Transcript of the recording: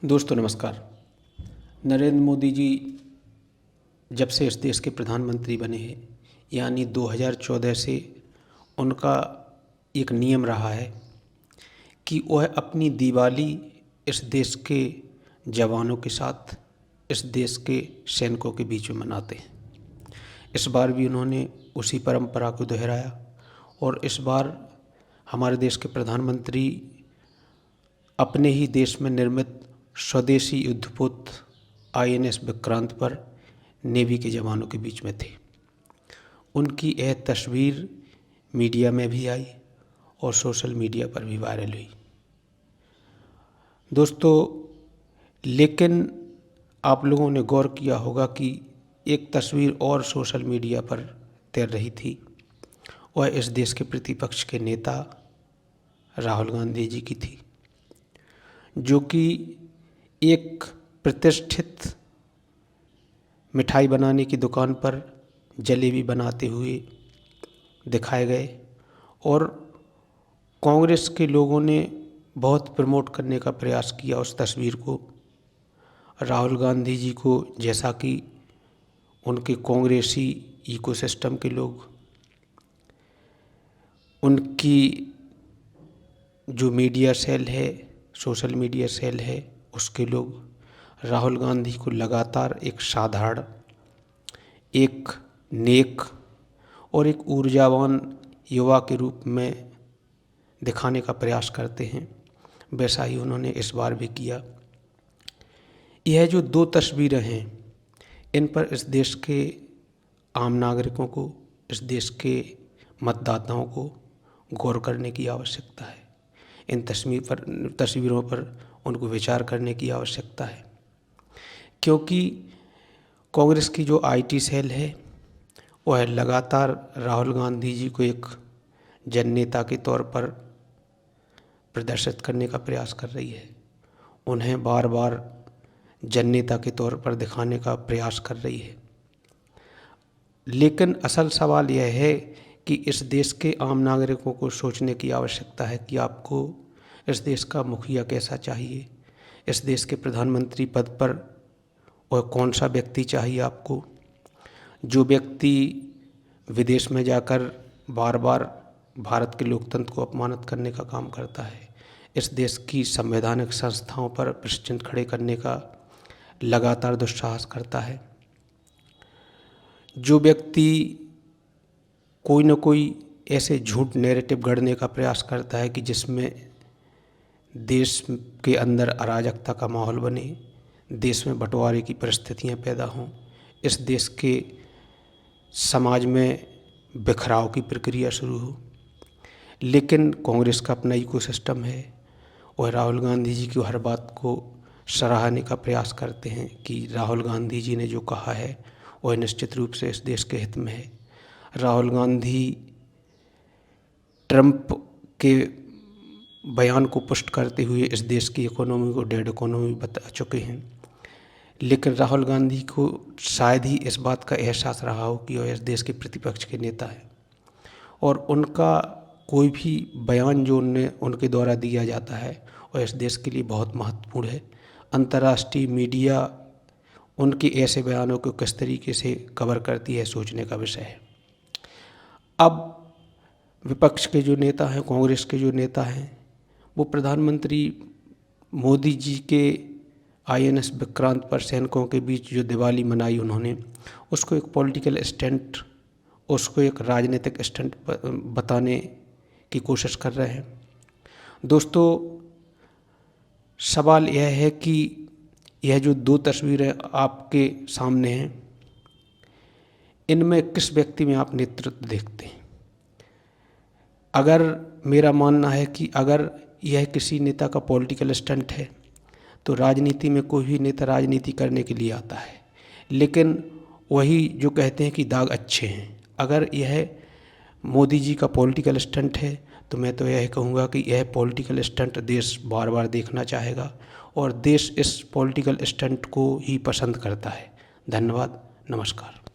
दोस्तों नमस्कार। नरेंद्र मोदी जी जब से इस देश के प्रधानमंत्री बने हैं, यानी 2014 से उनका एक नियम रहा है कि वह अपनी दिवाली इस देश के जवानों के साथ, इस देश के सैनिकों के बीच में मनाते हैं। इस बार भी उन्होंने उसी परंपरा को दोहराया और इस बार हमारे देश के प्रधानमंत्री अपने ही देश में निर्मित स्वदेशी युद्धपोत INS विक्रांत पर नेवी के जवानों के बीच में थे। उनकी यह तस्वीर मीडिया में भी आई और सोशल मीडिया पर भी वायरल हुई। दोस्तों, लेकिन आप लोगों ने गौर किया होगा कि एक तस्वीर और सोशल मीडिया पर तैर रही थी। वह इस देश के प्रतिपक्ष के नेता राहुल गांधी जी की थी, जो कि एक प्रतिष्ठित मिठाई बनाने की दुकान पर जलेबी बनाते हुए दिखाए गए और कांग्रेस के लोगों ने बहुत प्रमोट करने का प्रयास किया उस तस्वीर को। राहुल गांधी जी को, जैसा कि उनके कांग्रेसी इकोसिस्टम के लोग, उनकी जो मीडिया सेल है, सोशल मीडिया सेल है, उसके लोग राहुल गांधी को लगातार एक साधारण, एक नेक और एक ऊर्जावान युवा के रूप में दिखाने का प्रयास करते हैं। वैसा ही उन्होंने इस बार भी किया। यह जो दो तस्वीरें हैं, इन पर इस देश के आम नागरिकों को, इस देश के मतदाताओं को गौर करने की आवश्यकता है। इन तस्वीरों पर उनको विचार करने की आवश्यकता है, क्योंकि कांग्रेस की जो IT सेल है वह लगातार राहुल गांधी जी को एक जननेता के तौर पर प्रदर्शित करने का प्रयास कर रही है। उन्हें बार बार जननेता के तौर पर दिखाने का प्रयास कर रही है। लेकिन असल सवाल यह है कि इस देश के आम नागरिकों को सोचने की आवश्यकता है कि आपको इस देश का मुखिया कैसा चाहिए, इस देश के प्रधानमंत्री पद पर और कौन सा व्यक्ति चाहिए आपको, जो व्यक्ति विदेश में जाकर बार बार भारत के लोकतंत्र को अपमानित करने का काम करता है, इस देश की संवैधानिक संस्थाओं पर प्रश्न खड़े करने का लगातार दुस्साहस करता है, जो व्यक्ति कोई न कोई ऐसे झूठ नैरेटिव गढ़ने का प्रयास करता है कि जिसमें देश के अंदर अराजकता का माहौल बने, देश में बंटवारे की परिस्थितियां पैदा हों, इस देश के समाज में बिखराव की प्रक्रिया शुरू हो। लेकिन कांग्रेस का अपना इकोसिस्टम है और राहुल गांधी जी की हर बात को सराहने का प्रयास करते हैं कि राहुल गांधी जी ने जो कहा है वह निश्चित रूप से इस देश के हित में है। राहुल गांधी ट्रंप के बयान को पुष्ट करते हुए इस देश की इकोनॉमी को डेड इकोनॉमी बता चुके हैं। लेकिन राहुल गांधी को शायद ही इस बात का एहसास रहा हो कि वह इस देश के प्रतिपक्ष के नेता हैं और उनका कोई भी बयान जो उनके द्वारा दिया जाता है वह इस देश के लिए बहुत महत्वपूर्ण है। अंतर्राष्ट्रीय मीडिया उनके ऐसे बयानों को किस तरीके से कवर करती है, सोचने का विषय है। अब विपक्ष के जो नेता हैं, कांग्रेस के जो नेता हैं, वो प्रधानमंत्री मोदी जी के INS विक्रांत पर सैनिकों के बीच जो दिवाली मनाई उन्होंने, उसको एक पॉलिटिकल स्टंट, उसको एक राजनीतिक स्टंट बताने की कोशिश कर रहे हैं। दोस्तों, सवाल यह है कि यह जो दो तस्वीरें आपके सामने हैं, इनमें किस व्यक्ति में आप नेतृत्व देखते हैं? अगर मेरा मानना है कि अगर यह किसी नेता का पॉलिटिकल स्टंट है तो राजनीति में कोई भी नेता राजनीति करने के लिए आता है, लेकिन वही जो कहते हैं कि दाग अच्छे हैं। अगर यह मोदी जी का पॉलिटिकल स्टंट है तो मैं तो यह कहूँगा कि यह पॉलिटिकल स्टंट देश बार बार देखना चाहेगा और देश इस पॉलिटिकल स्टंट को ही पसंद करता है। धन्यवाद, नमस्कार।